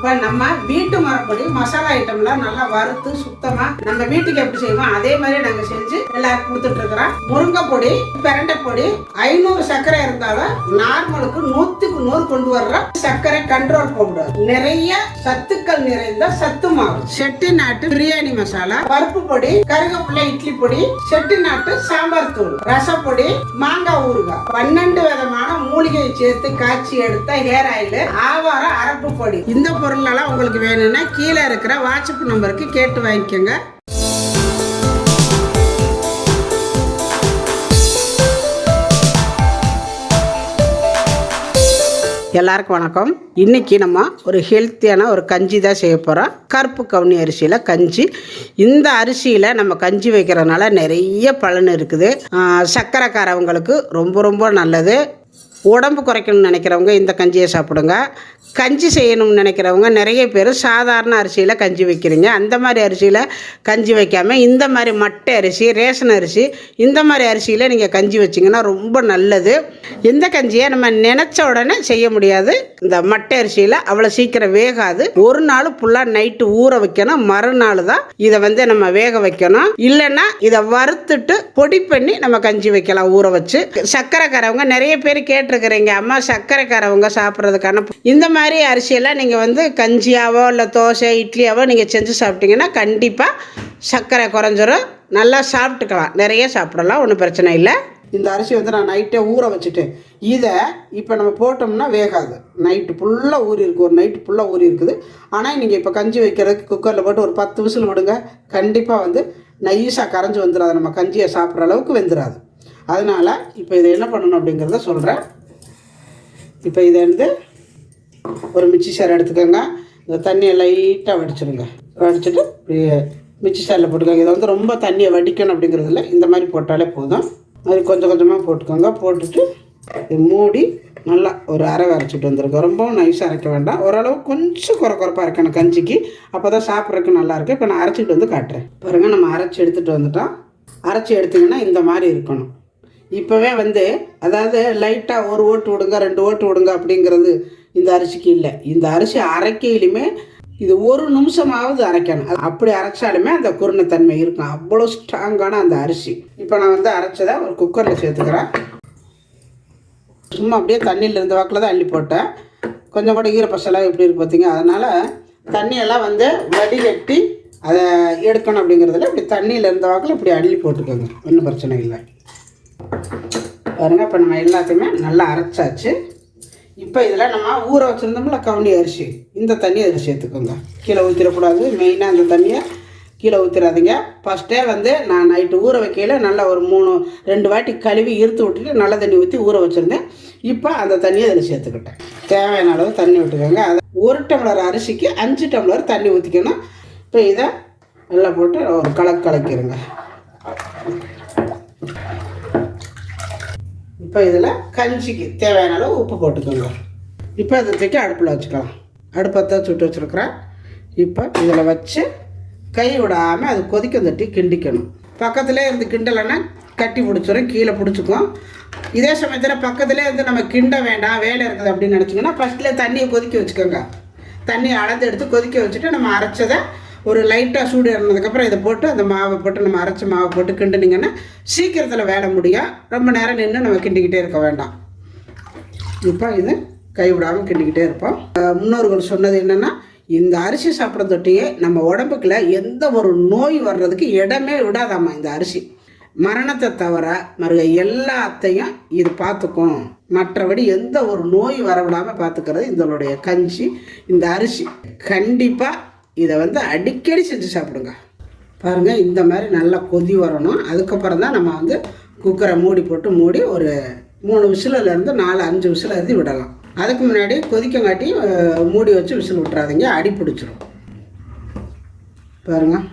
இப்போ நம்ம வீட்டு மரப்படி மசாலா ஐட்டம்லாம் நல்லா வறுத்து சுத்தமா நம்ம வீட்டுக்கு எப்படி செய்வோம் அதே மாதிரி நாங்க செஞ்சு எல்லாருக்கும் கொடுத்துட்டு இருக்கிறோம். முருங்கை பொடி, பிரண்டை பொடி, 500 சர்க்கரை இருந்தாலும் நார்மலுக்கு 100க்கு 100 கொண்டு வர்ற சர்க்கரை கண்ட்ரோல் பவுடர், நிறைய சத்துக்கள் நிறைந்த சத்து மாவு, செட்டிநாட்டு பிரியாணி மசாலா, பருப்பு பொடி, கருவேப்பிலை இட்லி பொடி, செட்டிநாட்டு சாம்பார் தூள், ரசப்பொடி, மாங்காய் ஊறுகாய், 12 விதமான மூலிகையை சேர்த்து காய்ச்சி எடுத்த ஹேர் ஆயில், ஆவாரம் அரப்பு பொடி. இந்த பொருள் எல்லாம் உங்களுக்கு வேணும்னா கீழே இருக்கிற வாட்ஸ்அப் நம்பருக்கு கேட்டு வாங்கிக்கோங்க. எல்லாருக்கும் வணக்கம். இன்னைக்கு நம்ம ஒரு ஹெல்த்தியான ஒரு கஞ்சி தான் செய்ய போகிறோம். கருப்பு கவுனி அரிசியில் கஞ்சி. இந்த அரிசியில் நம்ம கஞ்சி வைக்கிறதுனால நிறைய பலன் இருக்குது. சர்க்கரைக்காரவங்களுக்கு ரொம்ப ரொம்ப நல்லது. உடம்பு குறைக்கணும்னு நினைக்கிறவங்க இந்த கஞ்சியை சாப்பிடுங்க. கஞ்சி செய்யணும்னு நினைக்கிறவங்க நிறைய பேர் சாதாரண அரிசியில் கஞ்சி வைக்கிறீங்க. அந்த மாதிரி அரிசியில் கஞ்சி வைக்காமல் இந்த மாதிரி மட்டை அரிசி, ரேஷன் அரிசி, இந்த மாதிரி அரிசியில் நீங்கள் கஞ்சி வச்சிங்கன்னா ரொம்ப நல்லது. இந்த கஞ்சியை நம்ம நினச்ச உடனே செய்ய முடியாது. இந்த மட்டை அரிசியில் அவ்வளோ சீக்கிரம் வேகாது. ஒரு நாள் ஃபுல்லாக நைட்டு ஊற வைக்கணும். மறுநாள் தான் இதை நம்ம வேக வைக்கணும். இல்லைன்னா இதை வறுத்துட்டு பொடி பண்ணி நம்ம கஞ்சி வைக்கலாம் ஊற வச்சு. சர்க்கரைக்காரவங்க நிறைய பேர் கேட்டிருக்கிறீங்க, அம்மா சர்க்கரைக்காரவங்க சாப்பிட்றதுக்கான இந்த மாதிரி அரிசியெல்லாம் நீங்கள் கஞ்சியாவோ இல்லை தோசை இட்லியாவோ நீங்கள் செஞ்சு சாப்பிட்டீங்கன்னா கண்டிப்பாக சர்க்கரை குறைஞ்சிரும். நல்லா சாப்பிட்டுக்கலாம், நிறைய சாப்பிடலாம், ஒன்றும் பிரச்சனை இல்லை. இந்த அரிசி நான் நைட்டே ஊற வச்சுட்டேன். இதை இப்போ நம்ம போட்டோம்னா வேகாது. நைட்டு ஃபுல்லாக ஊறி இருக்குது, ஒரு நைட்டு ஃபுல்லாக ஊறி இருக்குது. ஆனால் நீங்கள் இப்போ கஞ்சி வைக்கிறதுக்கு குக்கரில் போட்டு ஒரு 10 விசில் விடுங்க. கண்டிப்பாக நைஸாக கரைஞ்சி வந்துடாது, நம்ம கஞ்சியை சாப்பிட்ற அளவுக்கு வெந்துடாது. அதனால் இப்போ இதை என்ன பண்ணணும் அப்படிங்கிறத சொல்கிறேன். இப்போ இதை ஒரு மிக்சி சார் எடுத்துக்கோங்க. இந்த தண்ணியை லைட்டாக வடிச்சிடுங்க. வடிச்சிட்டு இப்படியே மிக்சி சாரில் போட்டுக்கோங்க. இதை ரொம்ப தண்ணியை வடிக்கணும் அப்படிங்கிறதுல இந்த மாதிரி போட்டாலே போதும். அது கொஞ்சம் கொஞ்சமாக போட்டுக்கோங்க. போட்டுட்டு மூடி நல்லா ஒரு அரை அரைச்சிட்டு வந்துருக்கோம். ரொம்பவும் நைஸாக அரைக்க வேண்டாம், ஓரளவு கொஞ்சம் குறைப்பாக இருக்கணும் கஞ்சிக்கு. அப்போ தான் சாப்பிட்றதுக்கு நல்லாயிருக்கு. இப்போ நான் அரைச்சிட்டு காட்டுறேன் பாருங்கள். நம்ம அரைச்சி எடுத்துகிட்டு வந்துட்டோம். அரைச்சி எடுத்திங்கன்னா இந்த மாதிரி இருக்கணும். இப்போவே அதாவது லைட்டாக ஒரு ஓட்டு விடுங்க, 2 ஓட்டு விடுங்க அப்படிங்கிறது இந்த அரிசிக்கு இல்லை. இந்த அரிசி அரைக்கையிலுமே இது 1 நிமிஷமாவது அரைக்கணும். அப்படி அரைச்சாலுமே அந்த குருணைத்தன்மை இருக்கும். அவ்வளோ ஸ்ட்ராங்கான அந்த அரிசி. இப்போ நான் அரைச்சதை ஒரு குக்கரில் சேர்த்துக்கிறேன். சும்மா அப்படியே தண்ணியில் இருந்த வாக்கில் தான் அள்ளி போட்டேன். கொஞ்சம் கூட ஈரப்பசலாம் எப்படி இருக்கு பார்த்தீங்க. அதனால் தண்ணியெல்லாம் வடிகட்டி அதை எடுக்கணும் அப்படிங்கிறதுல இப்படி தண்ணியில் இருந்த வாக்கில் இப்படி அள்ளி போட்டுக்கோங்க, ஒன்றும் பிரச்சனை இல்லை. பாருங்கள், இப்போ நம்ம எல்லாத்தையுமே நல்லா அரைச்சாச்சு. இப்போ இதில் நம்ம ஊற வச்சுருந்தோம்ல கவுனி அரிசி, இந்த தண்ணி அதில் சேர்த்துக்கோங்க. கீழே ஊற்றிடக்கூடாது. மெயினாக அந்த தண்ணியை கீழே ஊற்றிடாதீங்க. ஃபஸ்ட்டே நான் நைட்டு ஊற வைக்கையில் நல்லா ஒரு 2 வாட்டி கழுவி இருத்து விட்டுட்டு நல்ல தண்ணி ஊற்றி ஊற வச்சுருந்தேன். இப்போ அந்த தண்ணியை அதில் சேர்த்துக்கிட்டேன். தேவையான அளவு தண்ணி விட்டுக்கோங்க. அதை 1 டம்ளர் அரிசிக்கு 5 டம்ளர் தண்ணி ஊற்றிக்கணும். இப்போ இதை நல்லா போட்டு ஒரு கலக்கிடுங்க. இப்போ இதில் கஞ்சிக்கு தேவையான அளவு உப்பு போட்டுக்கோங்க. இப்போ அதை தூக்கி அடுப்பில் வச்சுக்கலாம். அடுப்பத்தை சுட்டு வச்சுருக்குறேன். இப்போ இதில் வச்சு கை விடாமல் அது கொதிக்க தட்டி கிண்டிக்கணும். பக்கத்துலேயே இருந்து கிண்டலைன்னா கட்டி பிடிச்சிடும், கீழே பிடிச்சிக்கும். இதே சமயத்தில் பக்கத்துலேயே நம்ம கிண்ட வேண்டாம், வேலை இருக்குது அப்படின்னு நினச்சிங்கன்னா ஃபஸ்ட்லேயே தண்ணியை கொதிக்க வச்சுக்கோங்க. தண்ணியை அளந்து எடுத்து கொதிக்க வச்சுட்டு நம்ம அரைச்சதை ஒரு லைட்டாக சூடு இறந்ததுக்கப்புறம் இதை போட்டு அந்த மாவை போட்டு நம்ம அரைச்ச மாவை போட்டு கிண்டினீங்கன்னா சீக்கிரத்தில் வேலை முடியும். ரொம்ப நேரம் நின்று நம்ம கிண்டிக்கிட்டே இருக்க வேண்டாம். இப்போ இது கைவிடாமல் கிண்டிக்கிட்டே இருப்போம். முன்னோர்கள் சொன்னது என்னென்னா, இந்த அரிசி சாப்பிட்ற தொட்டியே நம்ம உடம்புக்குள்ள எந்த ஒரு நோய் வர்றதுக்கு இடமே விடாதாம்மா இந்த அரிசி. மரணத்தை தவிர மறுக எல்லாத்தையும் இது பார்த்துக்கும். மற்றபடி எந்த ஒரு நோய் வரவிடாமல் பார்த்துக்கிறது இதனுடைய கஞ்சி, இந்த அரிசி. கண்டிப்பாக இதை அடிக்கடி செஞ்சு சாப்பிடுங்க. பாருங்கள், இந்த மாதிரி நல்லா கொதி வரணும். அதுக்கப்புறம் தான் நம்ம குக்கரை மூடி ஒரு 3 விசிலிருந்து 4-5 விசில் எழுதி விடலாம். அதுக்கு முன்னாடி கொதிக்கங்காட்டி மூடி வச்சு விசில் விட்டுறாதீங்க, அடி பிடிச்சிரும். பாருங்கள்,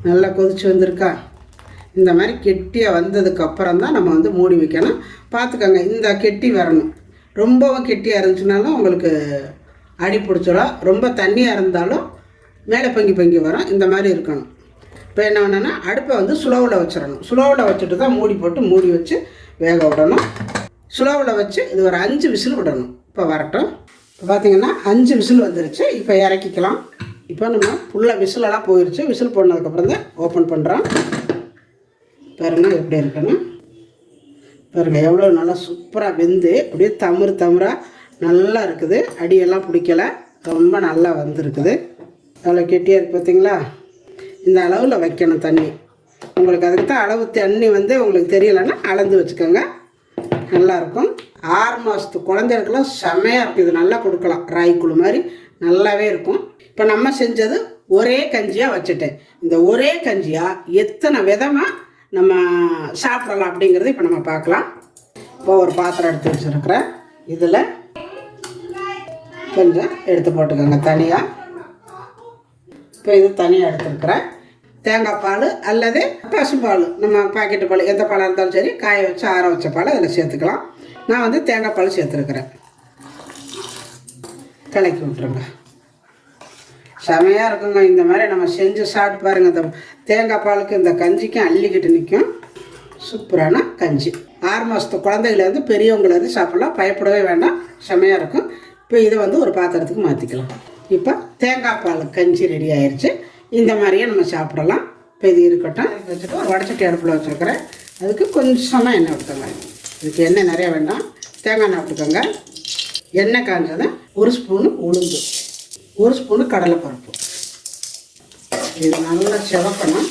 நல்லா கொதிச்சு வந்திருக்கா. இந்த மாதிரி கெட்டியாக வந்ததுக்கப்புறம் தான் நம்ம மூடி வைக்கணும். பார்த்துக்கோங்க, இந்த கெட்டி வரணும். ரொம்பவும் கெட்டியாக இருந்துச்சுனாலும் உங்களுக்கு அடி பிடிச்சிடும். ரொம்ப தண்ணியாக இருந்தாலும் மேலே பங்கி வரும். இந்த மாதிரி இருக்கணும். இப்போ என்ன பண்ணணும்னா அடுப்பை ஸ்லோவில் வச்சிடணும். ஸ்லோவில் வச்சுட்டு தான் மூடி வச்சு வேக விடணும். ஸ்லோவில் வச்சு இது ஒரு 5 விசில் விடணும். இப்போ வரட்டும். இப்போ பார்த்தீங்கன்னா 5 விசில் வந்துருச்சு. இப்போ இறக்கிக்கலாம். இப்போ நம்ம ஃபுல்லாக விசிலெல்லாம் போயிடுச்சு. விசில் போனதுக்கப்புறம் தான் ஓப்பன் பண்ணுறோம். பாருங்கள் எப்படி இருக்குன்னு. பாருங்கள் எவ்வளோ நல்லா சூப்பராக வெந்து அப்படியே தமுறாக நல்லா இருக்குது. அடியெல்லாம் பிடிக்கலை, ரொம்ப நல்லா வந்திருக்குது. அவ்வளோ கெட்டியாக இருக்குது பார்த்தீங்களா. இந்த அளவில் வைக்கணும் தண்ணி. உங்களுக்கு அதுக்கு தான் அளவு தண்ணி வந்து உங்களுக்கு தெரியலைன்னா அளந்து வச்சுக்கோங்க, நல்லாயிருக்கும். 6 மாதத்து குழந்தைகளுக்கெல்லாம் செமையாக இருக்கும். இது நல்லா கொடுக்கலாம், ராய்க்குழு மாதிரி நல்லாவே இருக்கும். இப்போ நம்ம செஞ்சது ஒரே கஞ்சியாக வச்சுட்டேன். இந்த ஒரே கஞ்சியாக எத்தனை விதமாக நம்ம சாப்பிடலாம் அப்படிங்கிறது இப்போ நம்ம பார்க்கலாம். இப்போ ஒரு பாத்திரம் எடுத்து வச்சுருக்கிறேன். இதில் கொஞ்சம் எடுத்து போட்டுக்கோங்க தனியாக. இப்போ இது தனியாக எடுத்துருக்குறேன். தேங்காய் பால் அல்லது பசும்பால், நம்ம பாக்கெட்டு பால் எந்த பாலாக இருந்தாலும் சரி, காய வச்சு ஆற வச்ச பால் அதில் சேர்த்துக்கலாம். நான் வந்து தேங்காய் பால் சேர்த்துருக்குறேன். கலக்கி விட்ருங்க. செமையாக இருக்குங்க. இந்த மாதிரி நம்ம செஞ்சு சாப்பிட்டு பாருங்கள். இந்த தேங்காய் பாலுக்கு இந்த கஞ்சிக்கும் அள்ளிக்கிட்டு நிற்கும். சூப்பரான கஞ்சி. 6 மாதத்து குழந்தைகளேருந்து பெரியவங்களேருந்து சாப்பிட்லாம், பயப்படவே வேண்டாம், செமையாக இருக்கும். இப்போ இதை வந்து ஒரு பாத்திரத்துக்கு மாற்றிக்கலாம். இப்போ தேங்காய் பால் கஞ்சி ரெடி ஆயிடுச்சு. இந்த மாதிரியே நம்ம சாப்பிடலாம். இப்போ இது இருக்கட்டும். வச்சுட்டு ஒரு வடச்சட்டி அடுப்பில் வச்சுருக்கிறேன். அதுக்கு கொஞ்சமாக எண்ணெய் விட்டுக்கோங்க. இதுக்கு எண்ணெய் நிறையா வேண்டாம், தேங்காய் எண்ணெய் விட்டுக்கோங்க. எண்ணெய் காஞ்சதும் 1 ஸ்பூனு உளுந்து, 1 ஸ்பூனு கடலைப்பருப்பு. இது நல்லா செவக்கணும்.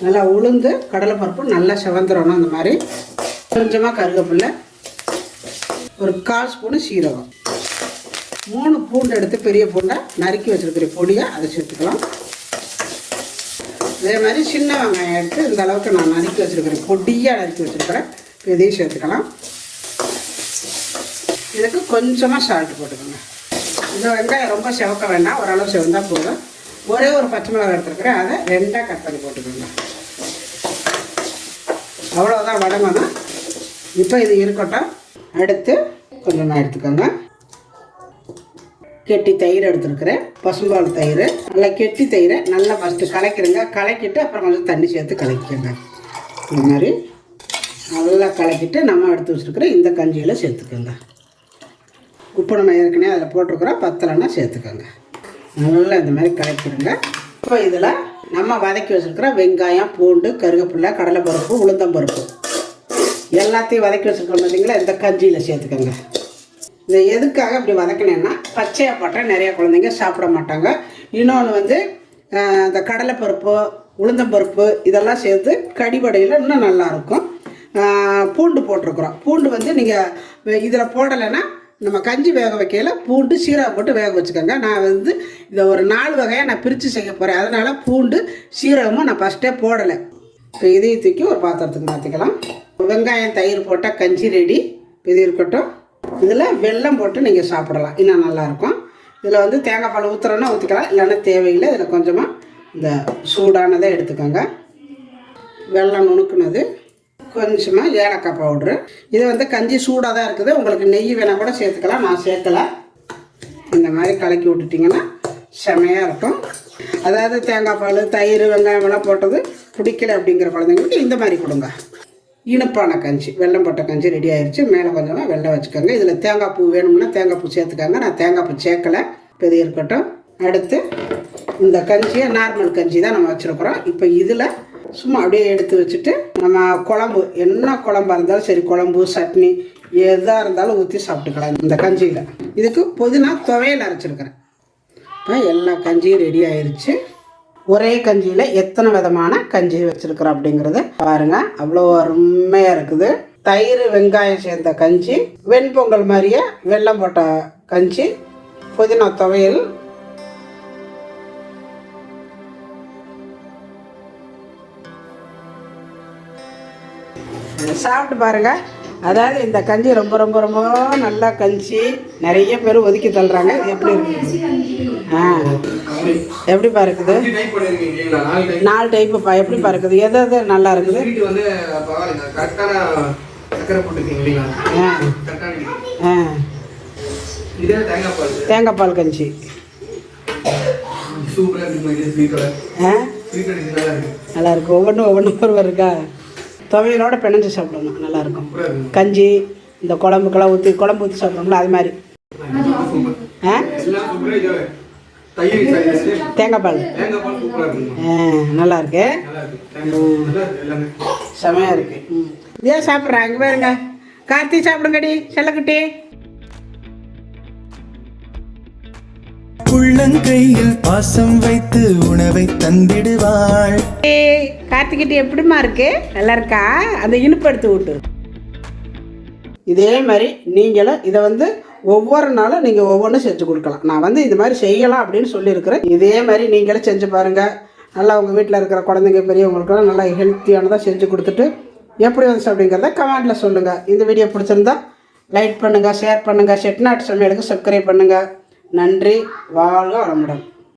நல்லா உளுந்து கடலைப்பருப்பு நல்லா செவந்துடணும். அந்த மாதிரி கொஞ்சமாக கருவேப்பிலை, ஒரு 1/4 ஸ்பூனு சீரகம், 3 பூண்டு எடுத்து பெரிய பூண்டை நறுக்கி வச்சுருக்கிற பொடியாக அதை சேர்த்துக்கலாம். அதே மாதிரி சின்ன வெங்காயம் எடுத்து இந்த அளவுக்கு நான் நறுக்கி வச்சுருக்கிறேன், பொடியாக நறுக்கி வச்சுருக்கிறேன். இப்போ இதையும் சேர்த்துக்கலாம். இதுக்கு கொஞ்சமாக சால்ட்டு போட்டுக்கோங்க. இந்த வெங்காயம் ரொம்ப செவக்க வேண்டாம், ஓரளவு செவந்தால் போதும். ஒரே ஒரு பச்சை மிளகாய் எடுத்துருக்கிறேன், அதை 2ஆக கட் பண்ணி போட்டுக்கோங்க. அவ்வளோதான் வடங்கணும். இப்போ இது இருக்கட்டும். அடுத்து கொஞ்சமாக எடுத்துக்கோங்க. கெட்டி தயிர் எடுத்துருக்குறேன், பசும்பால் தயிர். நல்லா கெட்டி தயிரை நல்லா ஃபஸ்ட்டு கலக்கிடுங்க. கலக்கிட்டு அப்புறம் கொஞ்சம் தண்ணி சேர்த்து கலக்கிக்கோங்க. இந்த மாதிரி நல்லா கலக்கிட்டு நம்ம எடுத்து வச்சுருக்கிற இந்த கஞ்சியில் சேர்த்துக்கோங்க. உப்பு நம்ம ஏற்கனவே அதில் போட்டிருக்கிறோம், பத்தலைன்னா சேர்த்துக்கோங்க. நல்லா இந்த மாதிரி கலக்கிடுங்க. இப்போ இதில் நம்ம வதக்கி வச்சுருக்கிற வெங்காயம், பூண்டு, கருவேப்பிலை, கடலைப்பருப்பு, உளுந்தம்பருப்பு எல்லாத்தையும் வதக்கி வச்சுருக்கோம் பார்த்தீங்களா, இந்த கஞ்சியில் சேர்த்துக்கோங்க. இதை எதுக்காக இப்படி வதக்கினேன்னா, பச்சையாக போட்டால் நிறைய குழந்தைங்க சாப்பிட மாட்டாங்க. இன்னொன்று வந்து இந்த கடலைப்பருப்பு, உளுந்தம்பருப்பு இதெல்லாம் சேர்த்து கடிபடையில் இன்னும் நல்லாயிருக்கும். பூண்டு போட்டிருக்குறோம். பூண்டு வந்து நீங்கள் இதில் போடலைன்னா நம்ம கஞ்சி வேக வைக்கையில் பூண்டு சீரகம் போட்டு வேக வச்சுக்கோங்க. நான் வந்து இதை ஒரு 4 வகையாக நான் பிரித்து செய்ய போகிறேன். அதனால் பூண்டு சீரகமும் நான் ஃபஸ்ட்டே போடலை. இப்போ இதையும் தூக்கி ஒரு பாத்திரத்துக்கு மாற்றிக்கலாம். வெங்காயம் தயிர் போட்டால் கஞ்சி ரெடி. இது இருக்கட்டும். இதில் வெல்லம் போட்டு நீங்கள் சாப்பிடலாம், இன்னும் நல்லாயிருக்கும். இதில் வந்து தேங்காய் பால் ஊற்றுறோன்னா ஊற்றிக்கலாம், இல்லைன்னா தேவையில்லை. இதில் கொஞ்சமாக இந்த சூடானதை எடுத்துக்கோங்க. வெல்லம் நுணுக்குனது, கொஞ்சமாக ஏலக்காய் பவுட்ரு. இது வந்து கஞ்சி சூடாக தான் இருக்குது, உங்களுக்கு நெய் வேணால் கூட சேர்த்துக்கலாம், நான் சேர்க்கலை. இந்த மாதிரி கலக்கி விட்டுட்டிங்கன்னா செமையாக இருக்கும். அதாவது தேங்காய் பால் தயிர் வெங்காயம் எல்லாம் போட்டது பிடிக்கல அப்படிங்கிற குழந்தைங்களுக்கு இந்த மாதிரி கொடுங்க. இனிப்பான கஞ்சி, வெல்லம் போட்ட கஞ்சி ரெடி ஆயிடுச்சு. மேலே கொஞ்சமாக வெல்லம் வச்சுக்கோங்க. இதில் தேங்காய் பூ வேணும்னா தேங்காய் பூ சேர்த்துக்கோங்க, நான் தேங்காய் பூ சேர்க்கலை. இப்போ இது இருக்கட்டும். அடுத்து இந்த கஞ்சியை நார்மல் கஞ்சி தான் நம்ம வச்சுருக்குறோம். இப்போ இதில் சும்மா அப்படியே எடுத்து வச்சுட்டு நம்ம குழம்பு, என்ன குழம்பாக இருந்தாலும் சரி, குழம்பு சட்னி எதாக இருந்தாலும் ஊற்றி சாப்பிட்டுக்கலாம் இந்த கஞ்சியில். இதுக்கு புதினா துவையல் அரைச்சிருக்கிறேன். இப்போ எல்லா கஞ்சியும் ரெடி ஆயிடுச்சு. ஒரே கஞ்சியில் எத்தனை விதமான கஞ்சி வச்சுருக்குறோம் அப்படிங்கிறத பாருங்கள். அவ்வளோ அருமையாக இருக்குது. தயிர் வெங்காயம் சேர்ந்த கஞ்சி, வெண்பொங்கல் மாதிரியே வெல்லம் போட்ட கஞ்சி, புதினா துவையல், சாப்பிட்டு பாருங்கள். அதாவது இந்த கஞ்சி ரொம்ப ரொம்ப ரொம்ப நல்லா கஞ்சி. நிறைய பேர் ஒதுக்கி தள்ளுறாங்க. இது எப்படி இருக்குது? எப்படி பாருக்குது? 4 டைப்புப்பா. எப்படி பாருக்குது? எது எது நல்லா இருக்குது? தேங்காய் பால் கஞ்சி நல்லா இருக்கு. ஒவ்வொன்றும் இருக்கா? துவையலோட பிணைஞ்சு சாப்பிடணும், நல்லாயிருக்கும். கஞ்சி இந்த குழம்புக்கெல்லாம் ஊற்றி குழம்பு ஊற்றி சாப்பிடணும்ல, அது மாதிரி. ஆ தேங்காய் பால் நல்லா இருக்கு, செமையாக இருக்கு. இதே சாப்பிட்றேன். அங்கே பாருங்க, கார்த்தி சாப்பிடுங்கடி செல்லக்குட்டி. உள்ளங்கையில் பாசம் வைத்து உணவை தந்திடுவாள். கார்த்திகிட்ட எப்படிமா இருக்கு? நல்லா இருக்கா? அந்த இனிப்பு எடுத்து விட்டு. இதே மாதிரி நீங்களும் இதை ஒவ்வொரு நாளும் நீங்கள் ஒவ்வொன்றும் செஞ்சு கொடுக்கலாம். நான் இது மாதிரி செய்யலாம் அப்படின்னு சொல்லியிருக்கிறேன். இதே மாதிரி நீங்களும் செஞ்சு பாருங்கள். நல்லா உங்கள் வீட்டில் இருக்கிற குழந்தைங்க பெரியவங்களுக்கெல்லாம் நல்லா ஹெல்த்தியானதாக செஞ்சு கொடுத்துட்டு எப்படி வந்துச்சு அப்படிங்கிறத கமெண்டில் சொல்லுங்கள். இந்த வீடியோ பிடிச்சிருந்தா லைக் பண்ணுங்கள், ஷேர் பண்ணுங்கள், செட்டிநாட்டு சமையலுக்கு சப்ஸ்கிரைப் பண்ணுங்கள். நன்றி. வாழ்க வளமுடன்.